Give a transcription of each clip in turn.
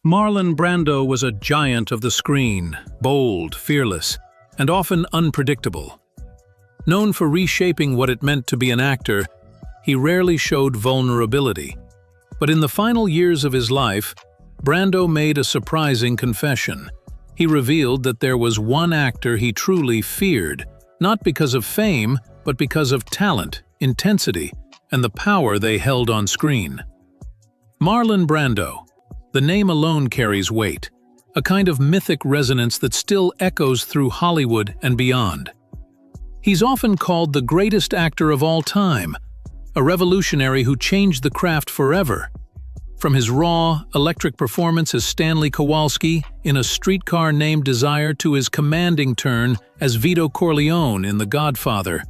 Marlon Brando was a giant of the screen, bold, fearless, and often unpredictable. Known for reshaping what it meant to be an actor, he rarely showed vulnerability. But in the final years of his life, Brando made a surprising confession. He revealed that there was one actor he truly feared, not because of fame, but because of talent, intensity, and the power they held on screen. Marlon Brando. The name alone carries weight, a kind of mythic resonance that still echoes through Hollywood and beyond. He's often called the greatest actor of all time, a revolutionary who changed the craft forever. From his raw, electric performance as Stanley Kowalski in A Streetcar Named Desire to his commanding turn as Vito Corleone in The Godfather,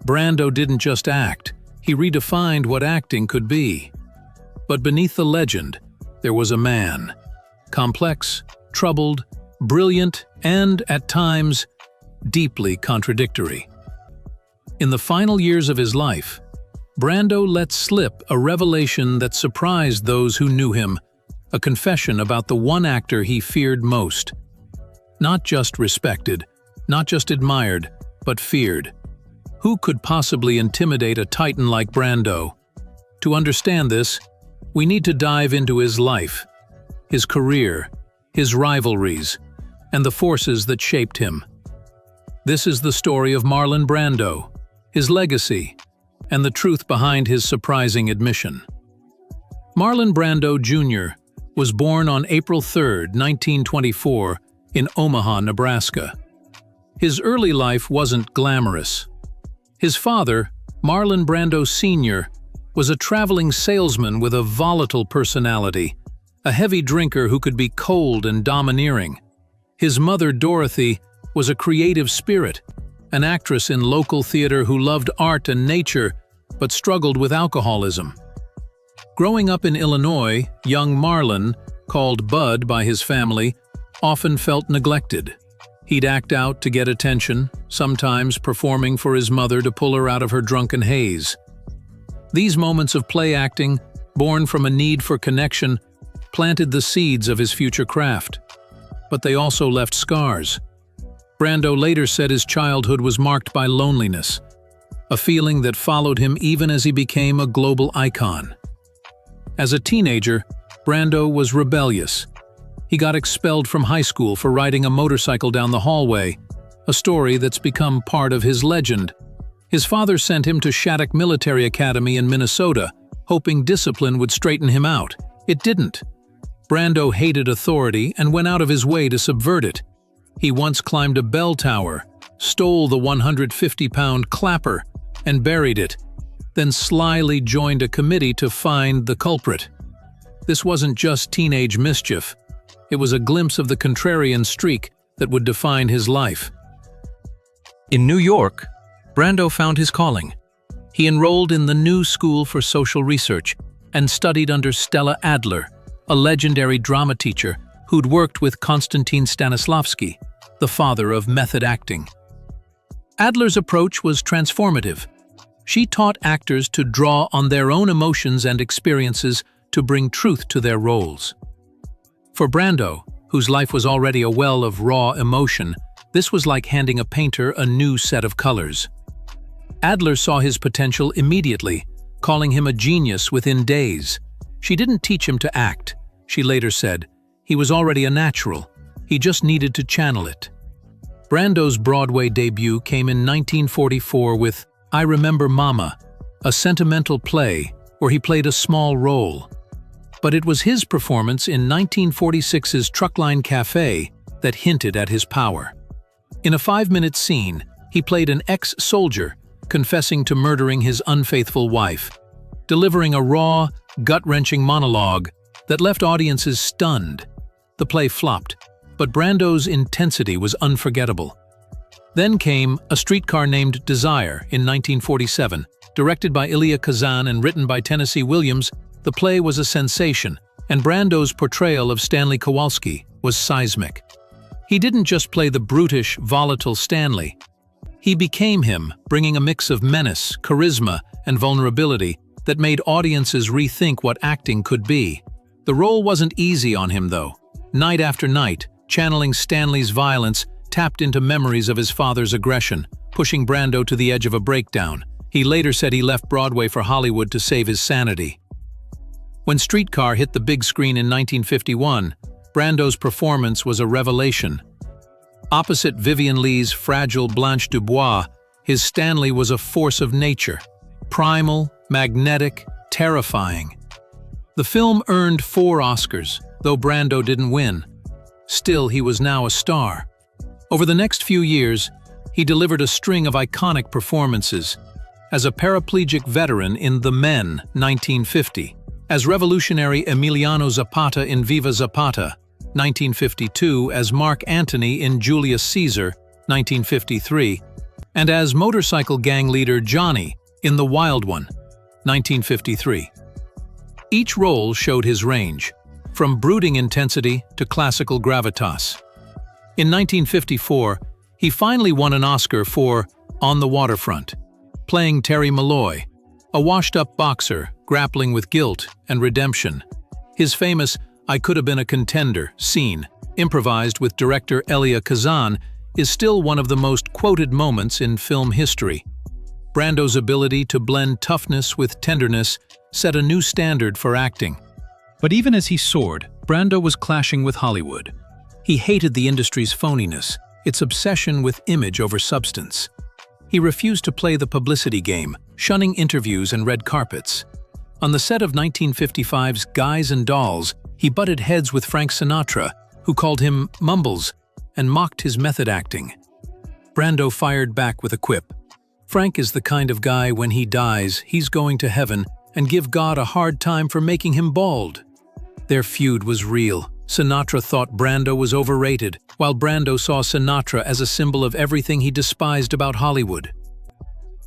Brando didn't just act, he redefined what acting could be. But beneath the legend, there was a man. Complex, troubled, brilliant, and, at times, deeply contradictory. In the final years of his life, Brando let slip a revelation that surprised those who knew him, a confession about the one actor he feared most. Not just respected, not just admired, but feared. Who could possibly intimidate a titan like Brando? To understand this, we need to dive into his life, his career, his rivalries, and the forces that shaped him. This is the story of Marlon Brando, his legacy, and the truth behind his surprising admission. Marlon Brando Jr. was born on April 3, 1924, in Omaha, Nebraska. His early life wasn't glamorous. His father, Marlon Brando Sr., was a traveling salesman with a volatile personality, a heavy drinker who could be cold and domineering. His mother, Dorothy, was a creative spirit, an actress in local theater who loved art and nature but struggled with alcoholism. Growing up in Illinois, young Marlon, called Bud by his family, often felt neglected. He'd act out to get attention, sometimes performing for his mother to pull her out of her drunken haze. These moments of play acting, born from a need for connection, planted the seeds of his future craft. But they also left scars. Brando later said his childhood was marked by loneliness, a feeling that followed him even as he became a global icon. As a teenager, Brando was rebellious. He got expelled from high school for riding a motorcycle down the hallway, a story that's become part of his legend. His father sent him to Shattuck Military Academy in Minnesota, hoping discipline would straighten him out. It didn't. Brando hated authority and went out of his way to subvert it. He once climbed a bell tower, stole the 150-pound clapper, and buried it, then slyly joined a committee to find the culprit. This wasn't just teenage mischief. It was a glimpse of the contrarian streak that would define his life. In New York, Brando found his calling. He enrolled in the New School for Social Research and studied under Stella Adler, a legendary drama teacher who'd worked with Konstantin Stanislavski, the father of method acting. Adler's approach was transformative. She taught actors to draw on their own emotions and experiences to bring truth to their roles. For Brando, whose life was already a well of raw emotion, this was like handing a painter a new set of colors. Adler saw his potential immediately, calling him a genius within days. She didn't teach him to act, she later said. He was already a natural. He just needed to channel it. Brando's Broadway debut came in 1944 with I Remember Mama, a sentimental play where he played a small role. But it was his performance in 1946's Truckline Cafe that hinted at his power. In a 5-minute scene, he played an ex-soldier confessing to murdering his unfaithful wife, delivering a raw, gut-wrenching monologue that left audiences stunned. The play flopped, but Brando's intensity was unforgettable. Then came A Streetcar Named Desire in 1947. Directed by Elia Kazan and written by Tennessee Williams, the play was a sensation, and Brando's portrayal of Stanley Kowalski was seismic. He didn't just play the brutish, volatile Stanley. He became him, bringing a mix of menace, charisma, and vulnerability that made audiences rethink what acting could be. The role wasn't easy on him, though. Night after night, channeling Stanley's violence tapped into memories of his father's aggression, pushing Brando to the edge of a breakdown. He later said he left Broadway for Hollywood to save his sanity. When Streetcar hit the big screen in 1951, Brando's performance was a revelation. Opposite Vivien Leigh's fragile Blanche Dubois, his Stanley was a force of nature, primal, magnetic, terrifying. The film earned 4 Oscars, though Brando didn't win. Still, he was now a star. Over the next few years, he delivered a string of iconic performances. As a paraplegic veteran in The Men, 1950, as revolutionary Emiliano Zapata in Viva Zapata, 1952, as Mark Antony in Julius Caesar, 1953, and as motorcycle gang leader Johnny in The Wild One, 1953. Each role showed his range, from brooding intensity to classical gravitas. In 1954, he finally won an Oscar for On the Waterfront, playing Terry Malloy, a washed-up boxer grappling with guilt and redemption. His famous "I could have been a contender" scene, improvised with director Elia Kazan, is still one of the most quoted moments in film history. Brando's ability to blend toughness with tenderness set a new standard for acting. But even as he soared, Brando was clashing with Hollywood. He hated the industry's phoniness, its obsession with image over substance. He refused to play the publicity game, shunning interviews and red carpets. On the set of 1955's Guys and Dolls, he butted heads with Frank Sinatra, who called him Mumbles and mocked his method acting. Brando fired back with a quip. "Frank is the kind of guy when he dies, he's going to heaven and give God a hard time for making him bald." Their feud was real. Sinatra thought Brando was overrated, while Brando saw Sinatra as a symbol of everything he despised about Hollywood.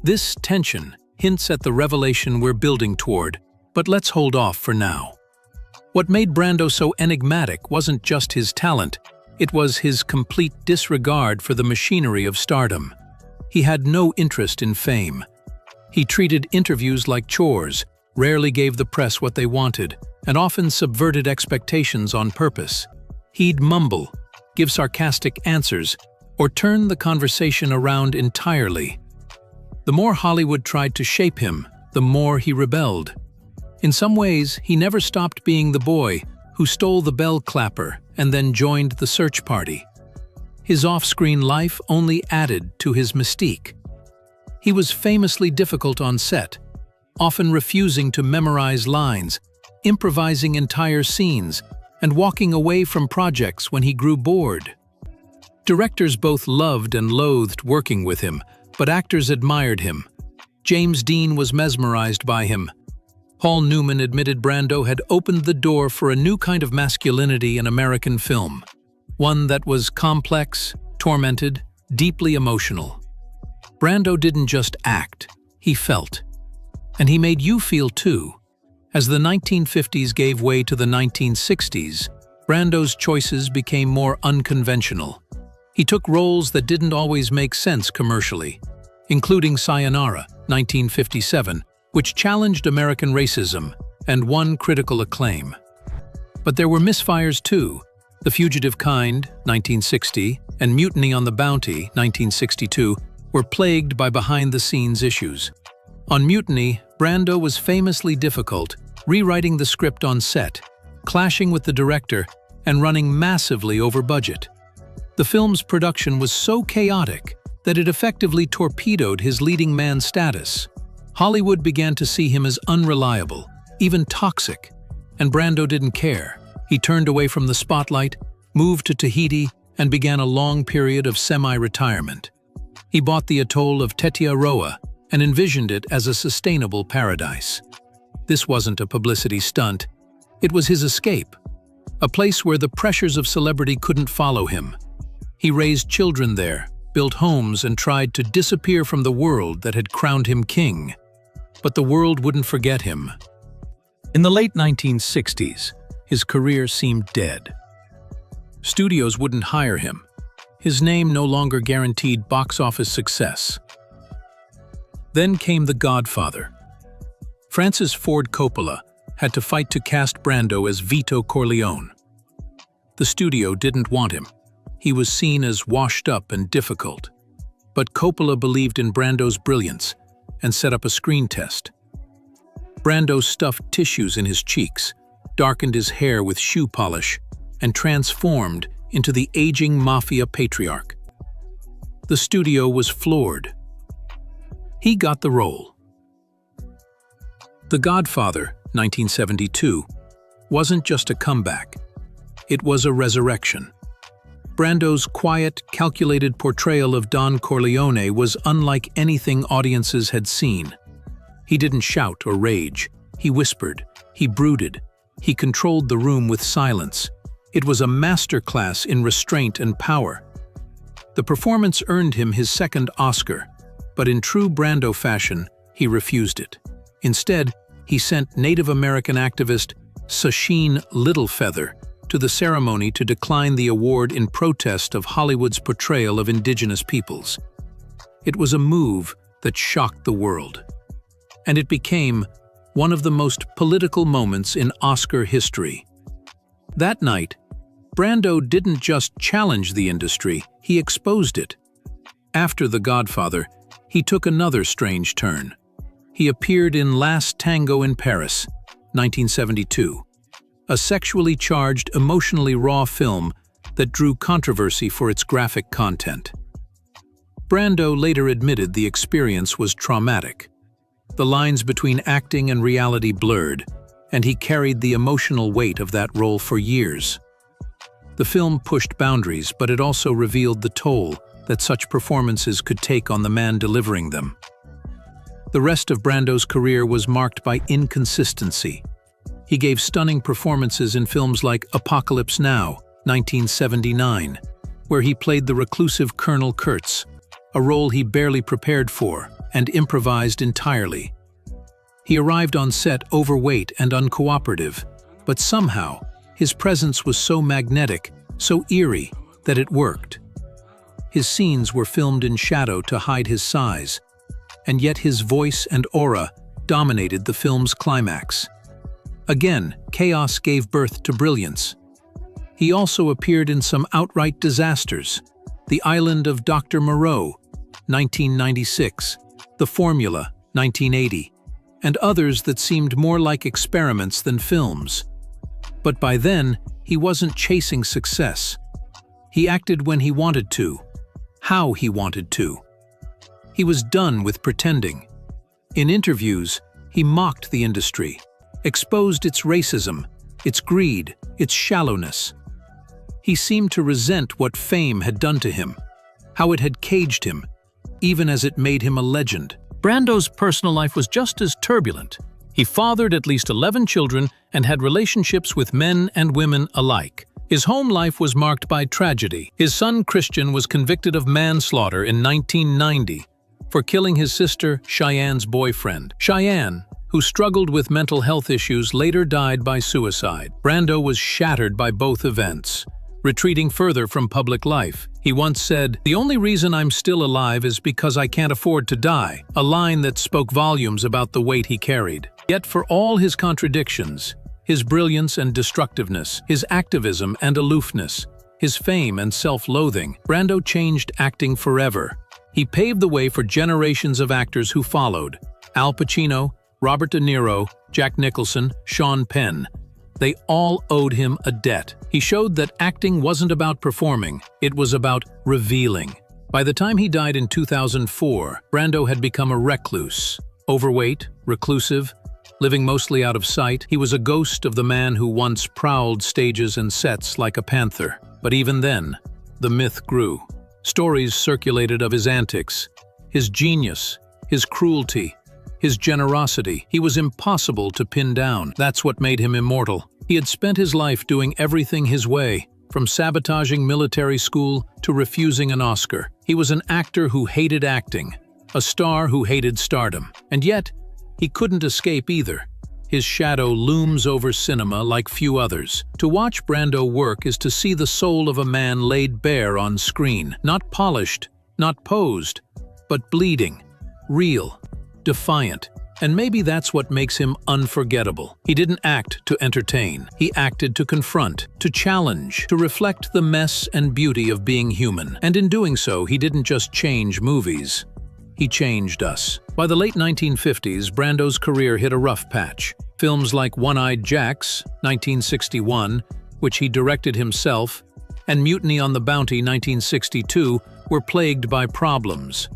This tension hints at the revelation we're building toward, but let's hold off for now. What made Brando so enigmatic wasn't just his talent, it was his complete disregard for the machinery of stardom. He had no interest in fame. He treated interviews like chores, rarely gave the press what they wanted, and often subverted expectations on purpose. He'd mumble, give sarcastic answers, or turn the conversation around entirely. The more Hollywood tried to shape him, the more he rebelled. In some ways, he never stopped being the boy who stole the bell clapper and then joined the search party. His off-screen life only added to his mystique. He was famously difficult on set, often refusing to memorize lines, improvising entire scenes, and walking away from projects when he grew bored. Directors both loved and loathed working with him, but actors admired him. James Dean was mesmerized by him. Paul Newman admitted Brando had opened the door for a new kind of masculinity in American film, one that was complex, tormented, deeply emotional. Brando didn't just act, he felt. And he made you feel too. As the 1950s gave way to the 1960s, Brando's choices became more unconventional. He took roles that didn't always make sense commercially, including Sayonara, 1957, which challenged American racism and won critical acclaim. But there were misfires too. The Fugitive Kind, 1960, and Mutiny on the Bounty, 1962, were plagued by behind-the-scenes issues. On Mutiny, Brando was famously difficult, rewriting the script on set, clashing with the director, and running massively over budget. The film's production was so chaotic that it effectively torpedoed his leading man status. Hollywood began to see him as unreliable, even toxic, and Brando didn't care. He turned away from the spotlight, moved to Tahiti, and began a long period of semi-retirement. He bought the atoll of Tetiaroa and envisioned it as a sustainable paradise. This wasn't a publicity stunt, it was his escape, a place where the pressures of celebrity couldn't follow him. He raised children there, built homes, and tried to disappear from the world that had crowned him king. But the world wouldn't forget him. In the late 1960s, his career seemed dead. Studios wouldn't hire him. His name no longer guaranteed box office success. Then came The Godfather. Francis Ford Coppola, had to fight to cast Brando as Vito Corleone. The studio didn't want him. He was seen as washed up and difficult. But Coppola believed in Brando's brilliance and set up a screen test. Brando stuffed tissues in his cheeks, darkened his hair with shoe polish, and transformed into the aging mafia patriarch. The studio was floored. He got the role. The Godfather, 1972, wasn't just a comeback. It was a resurrection. Brando's quiet, calculated portrayal of Don Corleone was unlike anything audiences had seen. He didn't shout or rage. He whispered. He brooded. He controlled the room with silence. It was a masterclass in restraint and power. The performance earned him his second Oscar, but in true Brando fashion, he refused it. Instead, he sent Native American activist Sacheen Littlefeather to the ceremony to decline the award in protest of Hollywood's portrayal of indigenous peoples. It was a move that shocked the world. And it became one of the most political moments in Oscar history. That night, Brando didn't just challenge the industry, he exposed it. After The Godfather, he took another strange turn. He appeared in Last Tango in Paris, 1972, a sexually charged, emotionally raw film that drew controversy for its graphic content. Brando later admitted the experience was traumatic. The lines between acting and reality blurred, and he carried the emotional weight of that role for years. The film pushed boundaries, but it also revealed the toll that such performances could take on the man delivering them. The rest of Brando's career was marked by inconsistency. He gave stunning performances in films like Apocalypse Now, 1979, where he played the reclusive Colonel Kurtz, a role he barely prepared for and improvised entirely. He arrived on set overweight and uncooperative, but somehow his presence was so magnetic, so eerie, that it worked. His scenes were filmed in shadow to hide his size, and yet his voice and aura dominated the film's climax. Again, chaos gave birth to brilliance. He also appeared in some outright disasters: The Island of Dr. Moreau, 1996, The Formula, 1980, and others that seemed more like experiments than films. But by then, he wasn't chasing success. He acted when he wanted to, how he wanted to. He was done with pretending. In interviews, he mocked the industry, exposed its racism, its greed, its shallowness. He seemed to resent what fame had done to him, how it had caged him, even as it made him a legend. Brando's personal life was just as turbulent. He fathered at least 11 children and had relationships with men and women alike. His home life was marked by tragedy. His son Christian was convicted of manslaughter in 1990 for killing his sister Cheyenne's boyfriend. Cheyenne, who struggled with mental health issues, later died by suicide. Brando was shattered by both events, retreating further from public life. He once said, "The only reason I'm still alive is because I can't afford to die," a line that spoke volumes about the weight he carried. Yet for all his contradictions, his brilliance and destructiveness, his activism and aloofness, his fame and self-loathing, Brando changed acting forever. He paved the way for generations of actors who followed: Al Pacino, Robert De Niro, Jack Nicholson, Sean Penn. They all owed him a debt. He showed that acting wasn't about performing, it was about revealing. By the time he died in 2004, Brando had become a recluse. Overweight, reclusive, living mostly out of sight, he was a ghost of the man who once prowled stages and sets like a panther. But even then, the myth grew. Stories circulated of his antics, his genius, his cruelty, his generosity. He was impossible to pin down. That's what made him immortal. He had spent his life doing everything his way, from sabotaging military school to refusing an Oscar. He was an actor who hated acting, a star who hated stardom. And yet, he couldn't escape either. His shadow looms over cinema like few others. To watch Brando work is to see the soul of a man laid bare on screen. Not polished, not posed, but bleeding, real, defiant. And maybe that's what makes him unforgettable. He didn't act to entertain. He acted to confront, to challenge, to reflect the mess and beauty of being human. And in doing so, he didn't just change movies. He changed us. By the late 1950s, Brando's career hit a rough patch. Films like One-Eyed Jacks, 1961, which he directed himself, and Mutiny on the Bounty, 1962, were plagued by problems.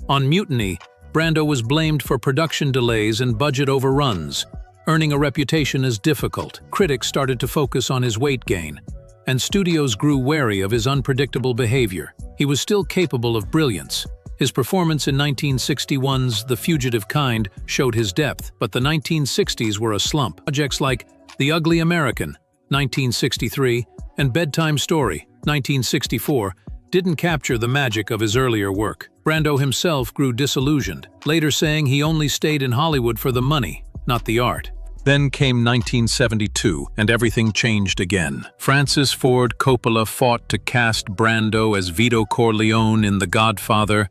On Mutiny, Brando was blamed for production delays and budget overruns, earning a reputation as difficult. Critics started to focus on his weight gain, and studios grew wary of his unpredictable behavior. He was still capable of brilliance. His performance in 1961's The Fugitive Kind showed his depth, but the 1960s were a slump. Projects like The Ugly American, 1963, and Bedtime Story, 1964, didn't capture the magic of his earlier work. Brando himself grew disillusioned, later saying he only stayed in Hollywood for the money, not the art. Then came 1972, and everything changed again. Francis Ford Coppola fought to cast Brando as Vito Corleone in The Godfather,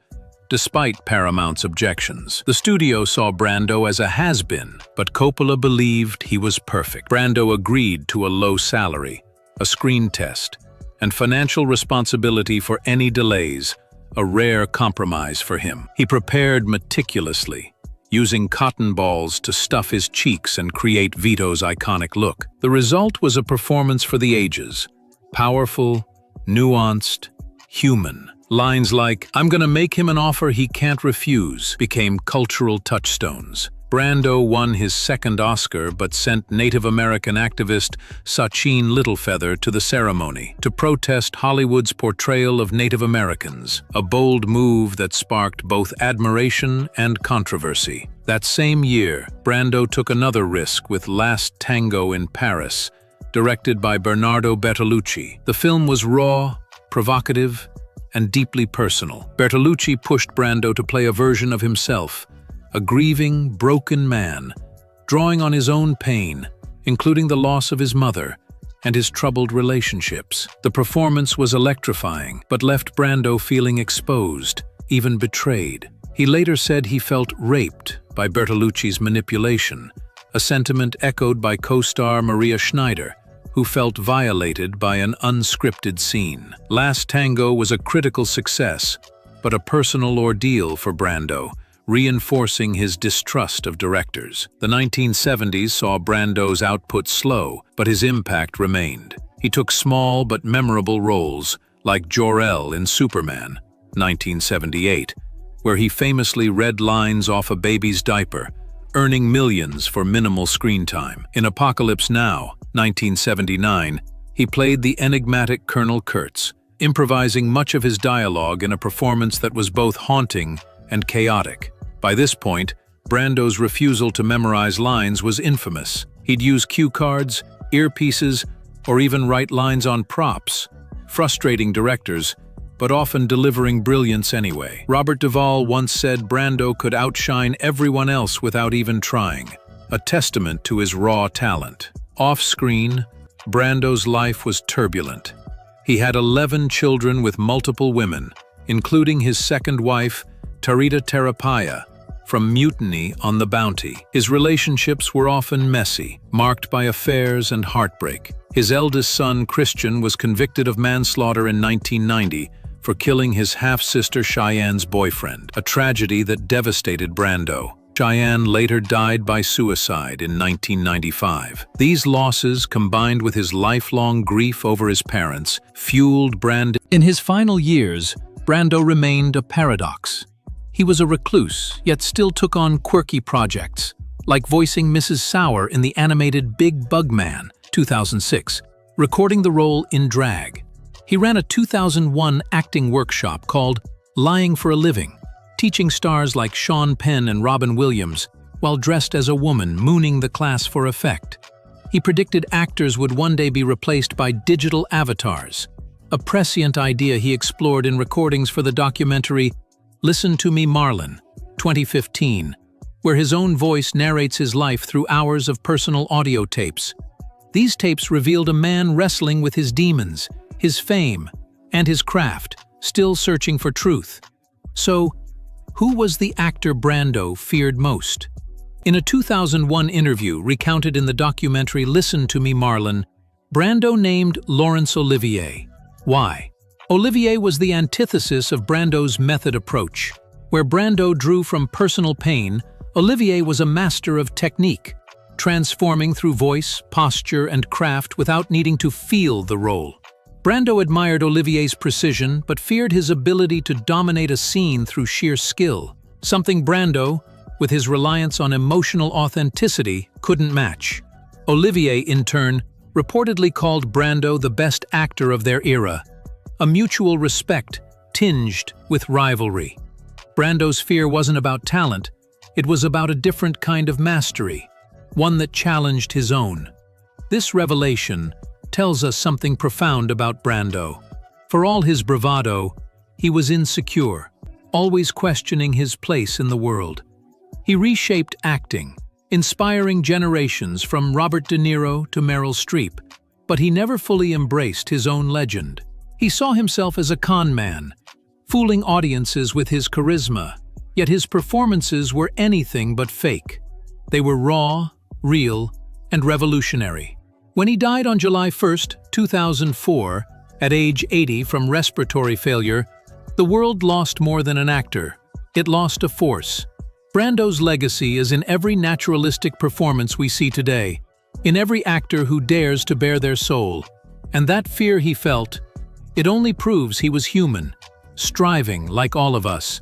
despite Paramount's objections. The studio saw Brando as a has-been, but Coppola believed he was perfect. Brando agreed to a low salary, a screen test, and financial responsibility for any delays, a rare compromise for him. He prepared meticulously, using cotton balls to stuff his cheeks and create Vito's iconic look. The result was a performance for the ages, powerful, nuanced, human. Lines like, "I'm gonna make him an offer he can't refuse," became cultural touchstones. Brando won his second Oscar but sent Native American activist Sachin Littlefeather to the ceremony to protest Hollywood's portrayal of Native Americans, a bold move that sparked both admiration and controversy. That same year, Brando took another risk with Last Tango in Paris, directed by Bernardo Bertolucci. The film was raw, provocative, and deeply personal. Bertolucci pushed Brando to play a version of himself, a grieving, broken man, drawing on his own pain, including the loss of his mother and his troubled relationships. The performance was electrifying, but left Brando feeling exposed, even betrayed. He later said he felt raped by Bertolucci's manipulation, a sentiment echoed by co-star Maria Schneider, who felt violated by an unscripted scene. Last Tango was a critical success, but a personal ordeal for Brando, reinforcing his distrust of directors. The 1970s saw Brando's output slow, but his impact remained. He took small but memorable roles, like Jor-El in Superman, 1978, where he famously read lines off a baby's diaper, earning millions for minimal screen time. In Apocalypse Now, 1979, he played the enigmatic Colonel Kurtz, improvising much of his dialogue in a performance that was both haunting and chaotic. By this point, Brando's refusal to memorize lines was infamous. He'd use cue cards, earpieces, or even write lines on props, frustrating directors, but often delivering brilliance anyway. Robert Duvall once said Brando could outshine everyone else without even trying, a testament to his raw talent. Off-screen, Brando's life was turbulent. He had 11 children with multiple women, including his second wife, Tarita Terapaya, from Mutiny on the Bounty. His relationships were often messy, marked by affairs and heartbreak. His eldest son, Christian, was convicted of manslaughter in 1990 for killing his half-sister Cheyenne's boyfriend, a tragedy that devastated Brando. Cheyenne later died by suicide in 1995. These losses, combined with his lifelong grief over his parents, fueled Brando. In his final years, Brando remained a paradox. He was a recluse, yet still took on quirky projects, like voicing Mrs. Sauer in the animated Big Bug Man, 2006, recording the role in drag. He ran a 2001 acting workshop called Lying for a Living, teaching stars like Sean Penn and Robin Williams while dressed as a woman, mooning the class for effect. He predicted actors would one day be replaced by digital avatars, a prescient idea he explored in recordings for the documentary Listen to Me, Marlon, 2015, where his own voice narrates his life through hours of personal audio tapes. These tapes revealed a man wrestling with his demons, his fame, and his craft, still searching for truth. So, who was the actor Brando feared most? In a 2001 interview recounted in the documentary Listen to Me, Marlon, Brando named Laurence Olivier. Why? Olivier was the antithesis of Brando's method approach. Where Brando drew from personal pain, Olivier was a master of technique, transforming through voice, posture, and craft without needing to feel the role. Brando admired Olivier's precision but feared his ability to dominate a scene through sheer skill, something Brando, with his reliance on emotional authenticity, couldn't match. Olivier, in turn, reportedly called Brando the best actor of their era, a mutual respect tinged with rivalry. Brando's fear wasn't about talent, it was about a different kind of mastery, one that challenged his own. This revelation tells us something profound about Brando. For all his bravado, he was insecure, always questioning his place in the world. He reshaped acting, inspiring generations from Robert De Niro to Meryl Streep, but he never fully embraced his own legend. He saw himself as a con man, fooling audiences with his charisma, yet his performances were anything but fake. They were raw, real, and revolutionary. When he died on July 1, 2004, at age 80 from respiratory failure, the world lost more than an actor. It lost a force. Brando's legacy is in every naturalistic performance we see today, in every actor who dares to bare their soul. And that fear he felt, it only proves he was human, striving, like all of us,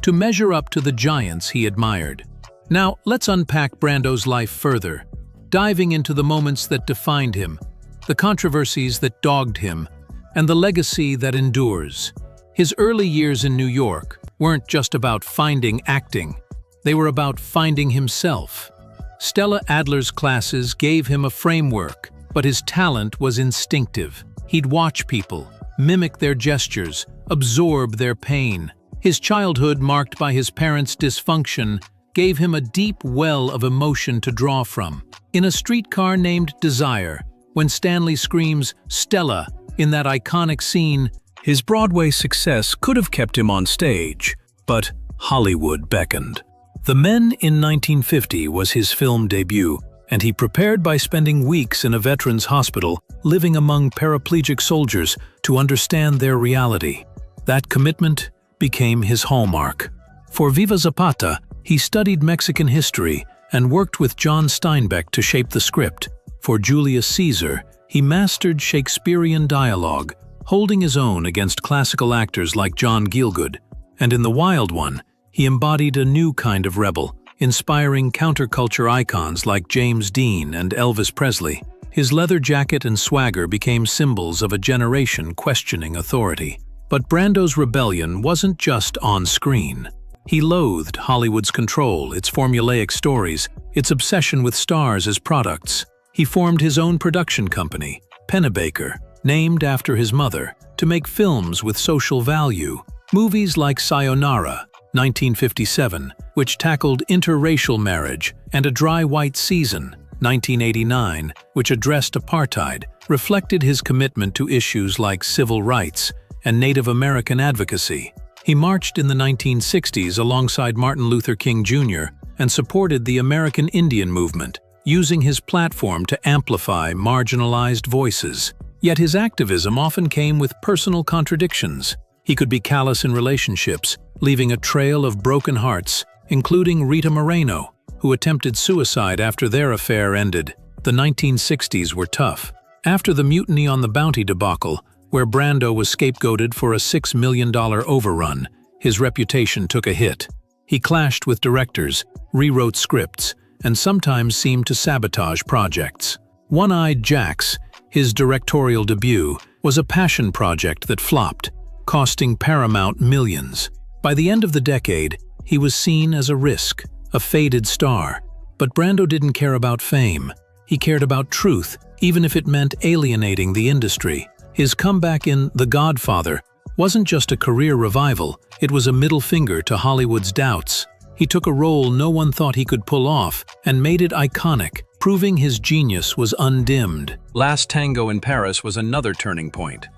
to measure up to the giants he admired. Now, let's unpack Brando's life further, diving into the moments that defined him, the controversies that dogged him, and the legacy that endures. His early years in New York weren't just about finding acting. They were about finding himself. Stella Adler's classes gave him a framework, but his talent was instinctive. He'd watch people, mimic their gestures, absorb their pain. His childhood, marked by his parents' dysfunction, gave him a deep well of emotion to draw from. In A Streetcar Named Desire, when Stanley screams, "Stella," in that iconic scene, his Broadway success could have kept him on stage, but Hollywood beckoned. The Men in 1950 was his film debut, and he prepared by spending weeks in a veterans hospital, living among paraplegic soldiers to understand their reality. That commitment became his hallmark. For Viva Zapata, he studied Mexican history and worked with John Steinbeck to shape the script. For Julius Caesar, he mastered Shakespearean dialogue, holding his own against classical actors like John Gielgud. And in The Wild One, he embodied a new kind of rebel, inspiring counterculture icons like James Dean and Elvis Presley. His leather jacket and swagger became symbols of a generation questioning authority. But Brando's rebellion wasn't just on screen. He loathed Hollywood's control, its formulaic stories, its obsession with stars as products. He formed his own production company, Pennebaker, named after his mother, to make films with social value. Movies like Sayonara, 1957, which tackled interracial marriage, and A Dry White Season, 1989, which addressed apartheid, reflected his commitment to issues like civil rights and Native American advocacy. He marched in the 1960s alongside Martin Luther King Jr. and supported the American Indian movement, using his platform to amplify marginalized voices. Yet his activism often came with personal contradictions. He could be callous in relationships, leaving a trail of broken hearts, including Rita Moreno, who attempted suicide after their affair ended. The 1960s were tough. After the Mutiny on the Bounty debacle, where Brando was scapegoated for a $6 million overrun, his reputation took a hit. He clashed with directors, rewrote scripts, and sometimes seemed to sabotage projects. One-Eyed Jacks, his directorial debut, was a passion project that flopped, costing Paramount millions. By the end of the decade, he was seen as a risk, a faded star. But Brando didn't care about fame. He cared about truth, even if it meant alienating the industry. His comeback in The Godfather wasn't just a career revival, it was a middle finger to Hollywood's doubts. He took a role no one thought he could pull off and made it iconic, proving his genius was undimmed. Last Tango in Paris was another turning point.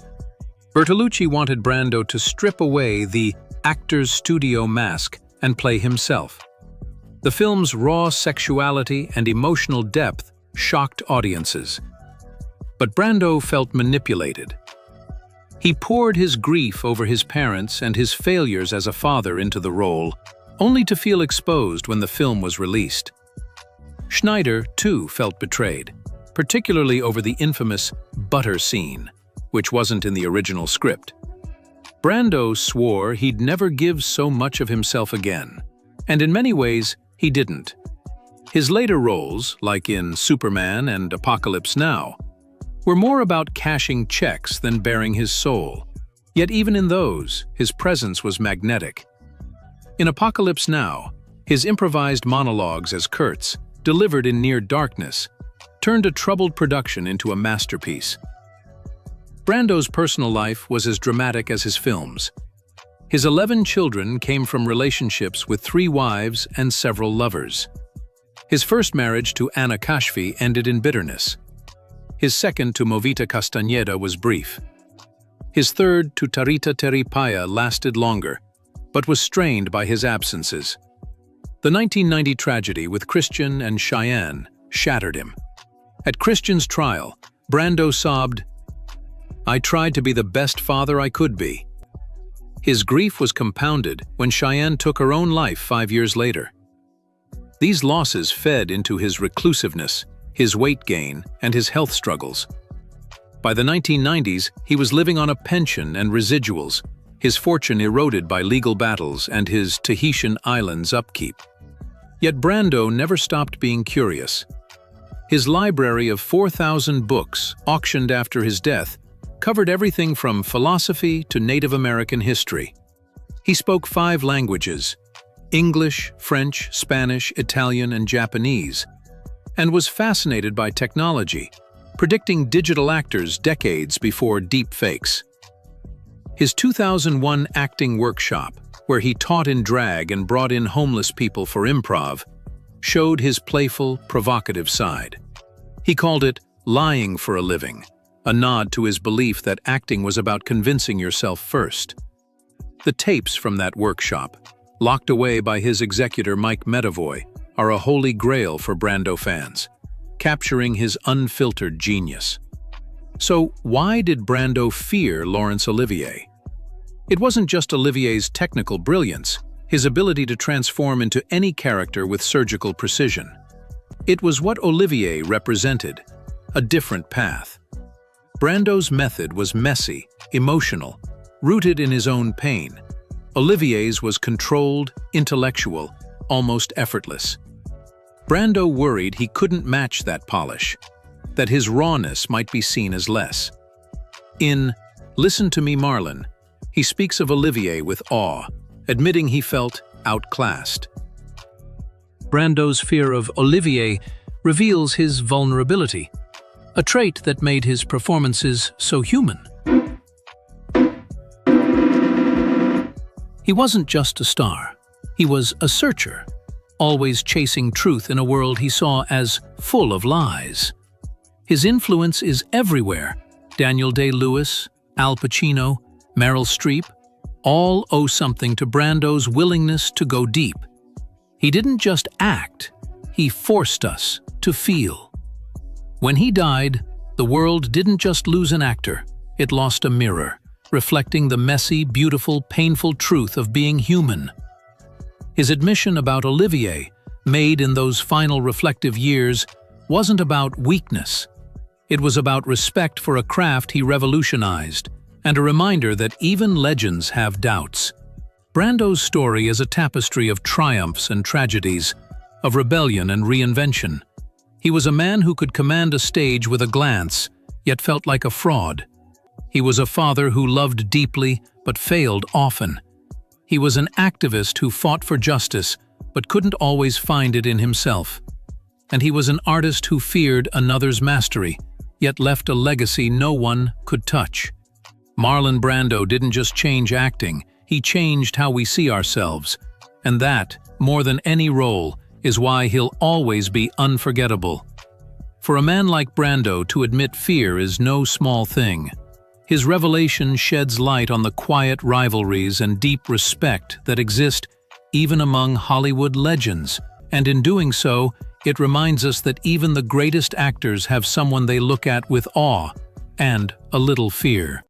Bertolucci wanted Brando to strip away the actor's studio mask and play himself. The film's raw sexuality and emotional depth shocked audiences. But Brando felt manipulated. He poured his grief over his parents and his failures as a father into the role, only to feel exposed when the film was released. Schneider, too, felt betrayed, particularly over the infamous butter scene, which wasn't in the original script. Brando swore he'd never give so much of himself again, and in many ways, he didn't. His later roles, like in Superman and Apocalypse Now, were more about cashing checks than bearing his soul. Yet even in those, his presence was magnetic. In Apocalypse Now, his improvised monologues as Kurtz, delivered in near darkness, turned a troubled production into a masterpiece. Brando's personal life was as dramatic as his films. His 11 children came from relationships with 3 wives and several lovers. His first marriage to Anna Kashfi ended in bitterness. His second to Movita Castañeda was brief. His third to Tarita Teripaya lasted longer, but was strained by his absences. The 1990 tragedy with Christian and Cheyenne shattered him. At Christian's trial, Brando sobbed, "I tried to be the best father I could be." His grief was compounded when Cheyenne took her own life 5 years later. These losses fed into his reclusiveness, his weight gain, and his health struggles. By the 1990s, he was living on a pension and residuals, his fortune eroded by legal battles and his Tahitian Islands upkeep. Yet Brando never stopped being curious. His library of 4,000 books, auctioned after his death, covered everything from philosophy to Native American history. He spoke 5 languages: English, French, Spanish, Italian, and Japanese, and was fascinated by technology, predicting digital actors decades before deepfakes. His 2001 acting workshop, where he taught in drag and brought in homeless people for improv, showed his playful, provocative side. He called it lying for a living, a nod to his belief that acting was about convincing yourself first. The tapes from that workshop, locked away by his executor Mike Medavoy, are a holy grail for Brando fans, capturing his unfiltered genius. So why did Brando fear Laurence Olivier? It wasn't just Olivier's technical brilliance, his ability to transform into any character with surgical precision. It was what Olivier represented, a different path. Brando's method was messy, emotional, rooted in his own pain. Olivier's was controlled, intellectual, almost effortless. Brando worried he couldn't match that polish, that his rawness might be seen as less. In Listen to Me, Marlon, he speaks of Olivier with awe, admitting he felt outclassed. Brando's fear of Olivier reveals his vulnerability, a trait that made his performances so human. He wasn't just a star, he was a searcher, always chasing truth in a world he saw as full of lies. His influence is everywhere. Daniel Day-Lewis, Al Pacino, Meryl Streep, all owe something to Brando's willingness to go deep. He didn't just act, he forced us to feel. When he died, the world didn't just lose an actor, it lost a mirror, reflecting the messy, beautiful, painful truth of being human. His admission about Olivier, made in those final reflective years, wasn't about weakness. It was about respect for a craft he revolutionized, and a reminder that even legends have doubts. Brando's story is a tapestry of triumphs and tragedies, of rebellion and reinvention. He was a man who could command a stage with a glance, yet felt like a fraud. He was a father who loved deeply, but failed often. He was an activist who fought for justice, but couldn't always find it in himself. And he was an artist who feared another's mastery, yet left a legacy no one could touch. Marlon Brando didn't just change acting, he changed how we see ourselves. And that, more than any role, is why he'll always be unforgettable. For a man like Brando to admit fear is no small thing. His revelation sheds light on the quiet rivalries and deep respect that exist even among Hollywood legends. And in doing so, it reminds us that even the greatest actors have someone they look at with awe and a little fear.